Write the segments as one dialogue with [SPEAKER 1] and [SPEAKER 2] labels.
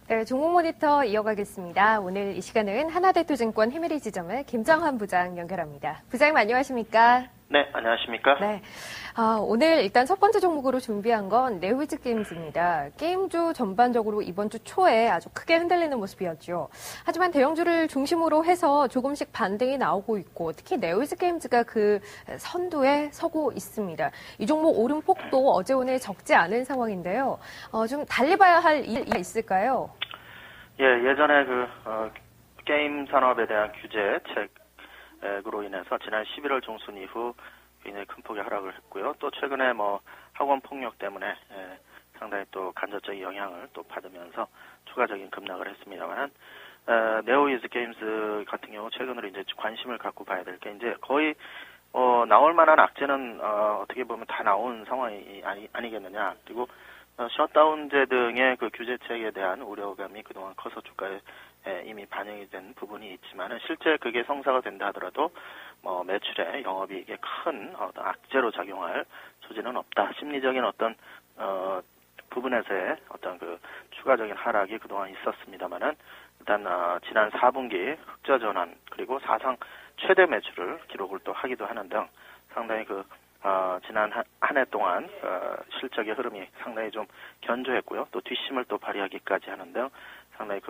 [SPEAKER 1] 네, 종목 모니터 이어가겠습니다. 오늘 이 시간은 하나대투증권 히메리 지점의 김정환 부장 연결합니다. 부장님 안녕하십니까?
[SPEAKER 2] 네, 안녕하십니까?
[SPEAKER 1] 네. 오늘 일단 첫 번째 종목으로 준비한 건 네오위즈 게임즈입니다. 게임주 전반적으로 이번 주 초에 아주 크게 흔들리는 모습이었죠. 하지만 대형주를 중심으로 해서 조금씩 반등이 나오고 있고 특히 네오위즈 게임즈가 그 선두에 서고 있습니다. 이 종목 오름폭도 어제 오늘 적지 않은 상황인데요. 좀 달리 봐야 할 이유가 있을까요?
[SPEAKER 2] 예, 예전에 게임 산업에 대한 규제책으로 인해서 지난 11월 중순 이후 굉장히 큰 폭의 하락을 했고요. 또 최근에 학원 폭력 때문에 상당히 또 간접적인 영향을 또 받으면서 추가적인 급락을 했습니다만, 네오위즈 게임즈 같은 경우 최근으로 이제 관심을 갖고 봐야 될 게 이제 거의 나올 만한 악재는 어떻게 보면 다 나온 상황이 아니겠느냐. 그리고 셧다운제 등의 그 규제책에 대한 우려감이 그동안 커서 주가에 이미 반영이 된 부분이 있지만은 실제 그게 성사가 된다 하더라도 매출에 영업이익에 큰 어떤 악재로 작용할 소지는 없다. 심리적인 어떤 부분에서의 어떤 그 추가적인 하락이 그동안 있었습니다만은 일단 지난 4분기 흑자 전환 그리고 사상 최대 매출을 기록을 또 하기도 하는 등 상당히 지난 한 해 동안 실적의 흐름이 상당히 좀 견조했고요. 또 뒷심을 또 발휘하기까지 하는 등 상당히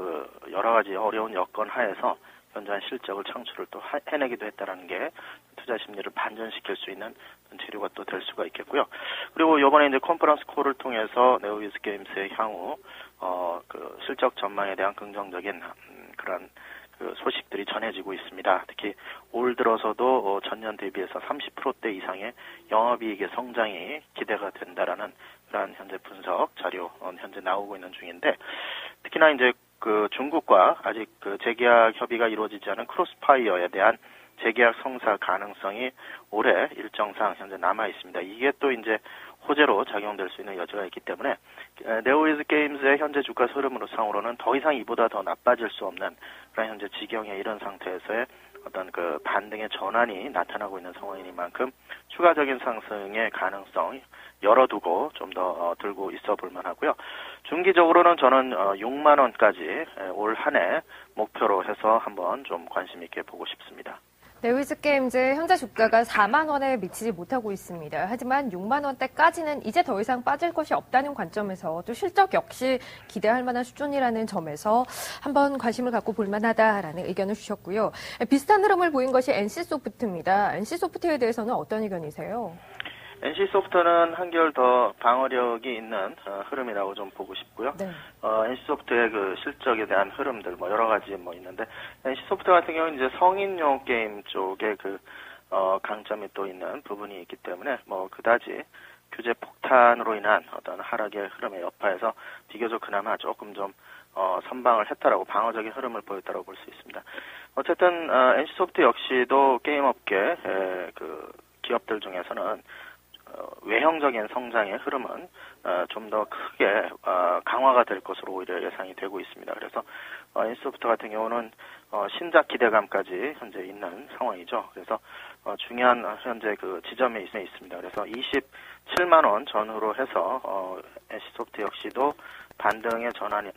[SPEAKER 2] 여러 가지 어려운 여건 하에서 견조한 실적을 창출을 또 해내기도 했다라는 게 투자 심리를 반전시킬 수 있는 재료가 또 될 수가 있겠고요. 그리고 이번에 이제 컨퍼런스 콜을 통해서 네오위즈 게임스의 향후 실적 전망에 대한 긍정적인 그런 소식들이 전해지고 있습니다. 특히 올 들어서도 전년 대비해서 30%대 이상의 영업이익의 성장이 기대가 된다라는 그런 현재 분석 자료 현재 나오고 있는 중인데, 특히나 이제 중국과 아직 재계약 협의가 이루어지지 않은 크로스파이어에 대한 재계약 성사 가능성이 올해 일정상 현재 남아 있습니다. 이게 또 이제 호재로 작용될 수 있는 여지가 있기 때문에 네오위즈 게임즈의 현재 주가 흐름으로 상으로는 더 이상 이보다 더 나빠질 수 없는 그런 현재 지경에 이런 상태에서의 어떤 반등의 전환이 나타나고 있는 상황이니만큼 추가적인 상승의 가능성 열어두고 좀 더 들고 있어 볼 만하고요. 중기적으로는 저는 6만 원까지 올 한 해 목표로 해서 한번 좀 관심 있게 보고 싶습니다.
[SPEAKER 1] 네오위즈 게임즈 현재 주가가 4만 원에 미치지 못하고 있습니다. 하지만 6만 원대까지는 이제 더 이상 빠질 것이 없다는 관점에서 또 실적 역시 기대할 만한 수준이라는 점에서 한번 관심을 갖고 볼 만하다라는 의견을 주셨고요. 비슷한 흐름을 보인 것이 NC소프트입니다. NC소프트에 대해서는 어떤 의견이세요?
[SPEAKER 2] NC소프트는 한결 더 방어력이 있는 흐름이라고 좀 보고 싶고요.
[SPEAKER 1] 네.
[SPEAKER 2] NC소프트의 실적에 대한 흐름들 여러 가지 있는데, NC소프트 같은 경우는 이제 성인용 게임 쪽에 강점이 또 있는 부분이 있기 때문에 그다지 규제 폭탄으로 인한 어떤 하락의 흐름의 여파에서 비교적 그나마 조금 좀 선방을 했다라고 방어적인 흐름을 보였다라고 볼 수 있습니다. 어쨌든 NC소프트 역시도 게임업계 기업들 중에서는 외형적인 성장의 흐름은 좀 더 크게 강화가 될 것으로 오히려 예상이 되고 있습니다. 그래서 NC소프트 같은 경우는 신작 기대감까지 현재 있는 상황이죠. 그래서 중요한 현재 지점에 있습니다. 그래서 27만 원 전후로 해서 NC소프트 역시도 반등의 전환을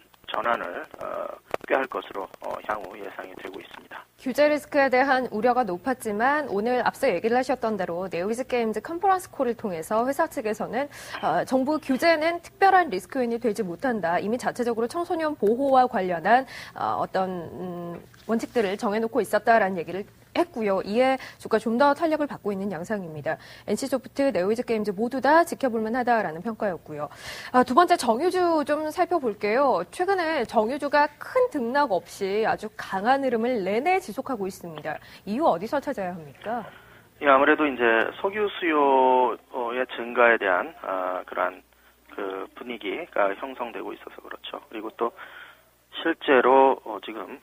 [SPEAKER 2] 꾀할 것으로 향후 예상이 되고 있습니다.
[SPEAKER 1] 규제 리스크에 대한 우려가 높았지만 오늘 앞서 얘기를 하셨던 대로 네오위즈 게임즈 컨퍼런스 콜을 통해서 회사 측에서는 정부 규제는 특별한 리스크 요인이 되지 못한다. 이미 자체적으로 청소년 보호와 관련한 어떤 원칙들을 정해놓고 있었다라는 얘기를 했고요. 이에 주가 좀 더 탄력을 받고 있는 양상입니다. NC소프트, 네오위즈 게임즈 모두 다 지켜볼만 하다라는 평가였고요. 두 번째 정유주 좀 살펴볼게요. 최근에 정유주가 큰 등락 없이 아주 강한 흐름을 내내 지속하고 있습니다. 이유 어디서 찾아야 합니까?
[SPEAKER 2] 예, 아무래도 이제 석유 수요의 증가에 대한 그러한 분위기가 형성되고 있어서 그렇죠. 그리고 또 실제로 지금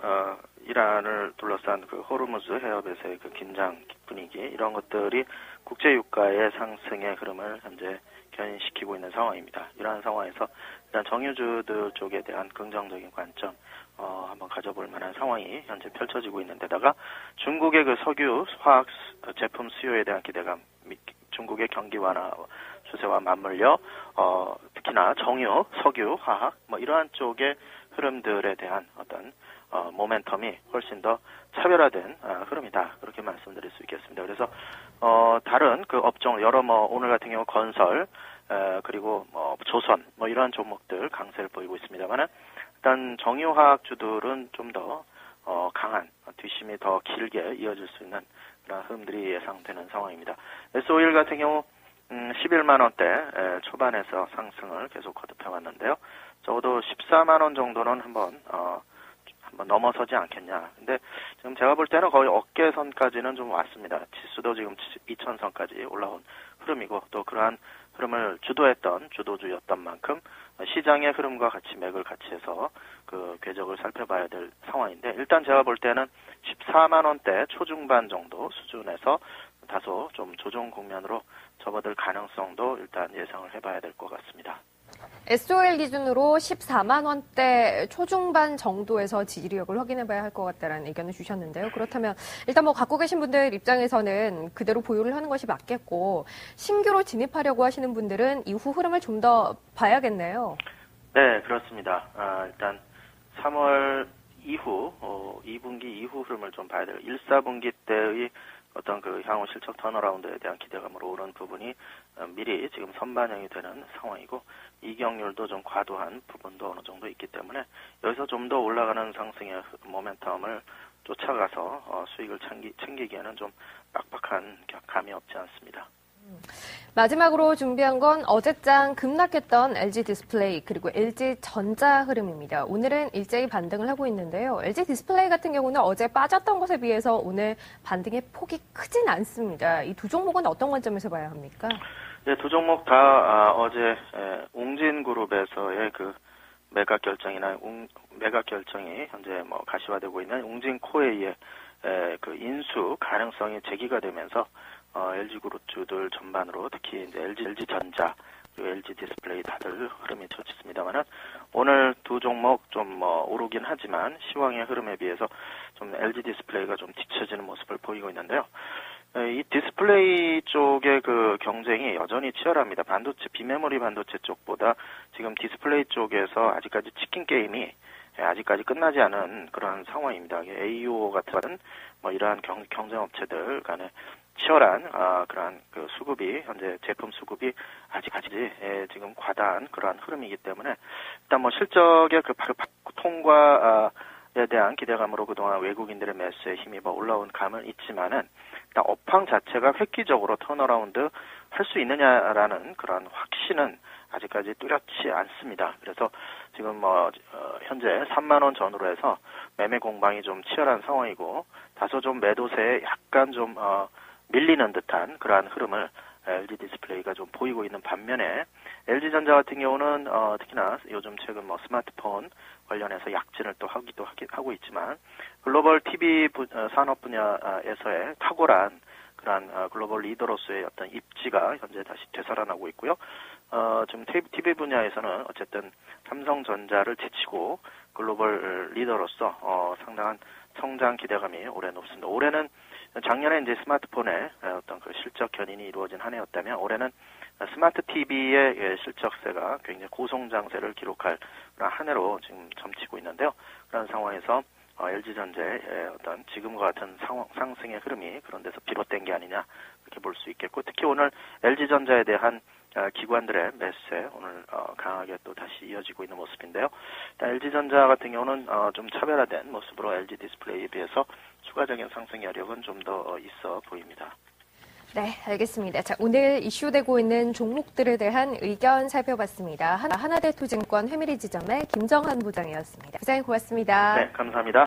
[SPEAKER 2] 이란을 둘러싼 호르무즈 해협에서의 긴장 분위기 이런 것들이 국제 유가의 상승의 흐름을 현재 견인시키고 있는 상황입니다. 이러한 상황에서 일단 정유주들 쪽에 대한 긍정적인 관점 한번 가져볼 만한 상황이 현재 펼쳐지고 있는 데다가 중국의 석유 화학 제품 수요에 대한 기대감, 중국의 경기 완화 추세와 맞물려 특히나 정유, 석유, 화학 뭐 이러한 쪽의 흐름들에 대한 어떤 모멘텀이 훨씬 더 차별화된 흐름이다. 그렇게 말씀드릴 수 있겠습니다. 그래서 다른 그 업종 여러 오늘 같은 경우 건설 그리고 조선 이러한 종목들 강세를 보이고 있습니다만은 일단 정유화학주들은 좀 더 강한 뒷심이 더 길게 이어질 수 있는 그런 흐름들이 예상되는 상황입니다. S-오일 같은 경우 11만 원대 초반에서 상승을 계속 거듭해 왔는데요. 적어도 14만 원 정도는 한번 넘어서지 않겠냐. 근데 지금 제가 볼 때는 거의 어깨선까지는 좀 왔습니다. 지수도 지금 2000선까지 올라온 흐름이고 또 그러한 흐름을 주도했던 주도주였던 만큼 시장의 흐름과 같이 맥을 같이 해서 그 궤적을 살펴봐야 될 상황인데 일단 제가 볼 때는 14만 원대 초중반 정도 수준에서 다소 좀 조정 국면으로 접어들 가능성도 일단 예상을 해봐야 될 것 같습니다.
[SPEAKER 1] S-오일 기준으로 14만 원대 초중반 정도에서 지지력을 확인해봐야 할 것 같다라는 의견을 주셨는데요. 그렇다면 일단 갖고 계신 분들 입장에서는 그대로 보유를 하는 것이 맞겠고 신규로 진입하려고 하시는 분들은 이후 흐름을 좀 더 봐야겠네요.
[SPEAKER 2] 네, 그렇습니다. 일단 3월 이후 2분기 이후 흐름을 좀 봐야 돼요. 1, 4분기 때의 어떤 그 향후 실적 턴어라운드에 대한 기대감으로 오른 부분이 미리 지금 선반영이 되는 상황이고 이경률도 좀 과도한 부분도 어느 정도 있기 때문에 여기서 좀 더 올라가는 상승의 모멘텀을 쫓아가서 수익을 챙기기에는 좀 빡빡한 감이 없지 않습니다.
[SPEAKER 1] 마지막으로 준비한 건 어제장 급락했던 LG 디스플레이 그리고 LG 전자 흐름입니다. 오늘은 일제히 반등을 하고 있는데요. LG 디스플레이 같은 경우는 어제 빠졌던 것에 비해서 오늘 반등의 폭이 크진 않습니다. 이 두 종목은 어떤 관점에서 봐야 합니까?
[SPEAKER 2] 네, 두 종목 다 어제 웅진그룹에서의 그 매각 결정이 현재 가시화되고 있는 웅진코웨이의 그 인수 가능성이 제기가 되면서 LG그룹주들 전반으로 특히 이제 LG전자 그리고 LG 디스플레이 다들 흐름이 좋습니다만은 오늘 두 종목 좀 오르긴 하지만 시황의 흐름에 비해서 좀 LG 디스플레이가 좀 뒤처지는 모습을 보이고 있는데요. 이 디스플레이 쪽의 그 경쟁이 여전히 치열합니다. 비메모리 반도체 쪽보다 지금 디스플레이 쪽에서 아직까지 치킨 게임이 아직까지 끝나지 않은 그런 상황입니다. AUO 같은 이러한 경쟁 업체들 간에 치열한 그러한 그 수급이 현재 제품 수급이 아직까지 지금 과다한 그러한 흐름이기 때문에 일단 실적의 그 통과에 대한 기대감으로 그동안 외국인들의 매수에 힘입어 올라온 감은 있지만은 일단 업황 자체가 획기적으로 턴어라운드 할 수 있느냐라는 그런 확신은 아직까지 뚜렷치 않습니다. 그래서 지금 현재 3만 원 전후로 해서 매매 공방이 좀 치열한 상황이고 다소 좀 매도세에 약간 좀 밀리는 듯한 그러한 흐름을 LG 디스플레이가 좀 보이고 있는 반면에 LG전자 같은 경우는 특히나 요즘 최근 스마트폰 관련해서 약진을 또 하고 있지만 글로벌 TV 산업 분야에서의 탁월한 그러한 글로벌 리더로서의 어떤 입지가 현재 다시 되살아나고 있고요. 지금 TV 분야에서는 어쨌든 삼성전자를 제치고 글로벌 리더로서 상당한 성장 기대감이 올해 높습니다. 올해는 작년에 이제 스마트폰의 어떤 그 실적 견인이 이루어진 한 해였다면 올해는 스마트 TV의 실적세가 굉장히 고성장세를 기록할 그런 한 해로 지금 점치고 있는데요. 그런 상황에서 LG전자의 어떤 지금과 같은 상승의 흐름이 그런 데서 비롯된 게 아니냐 이렇게 볼 수 있겠고 특히 오늘 LG전자에 대한 기관들의 매수세 오늘 강하게 또 다시 이어지고 있는 모습인데요. LG전자 같은 경우는 좀 차별화된 모습으로 LG 디스플레이에 비해서 추가적인 상승 여력은 좀 더 있어 보입니다.
[SPEAKER 1] 네, 알겠습니다. 자, 오늘 이슈되고 있는 종목들에 대한 의견 살펴봤습니다. 하나대투증권 회밀이 지점의 김정한 부장이었습니다. 부장님 고맙습니다.
[SPEAKER 2] 네, 감사합니다.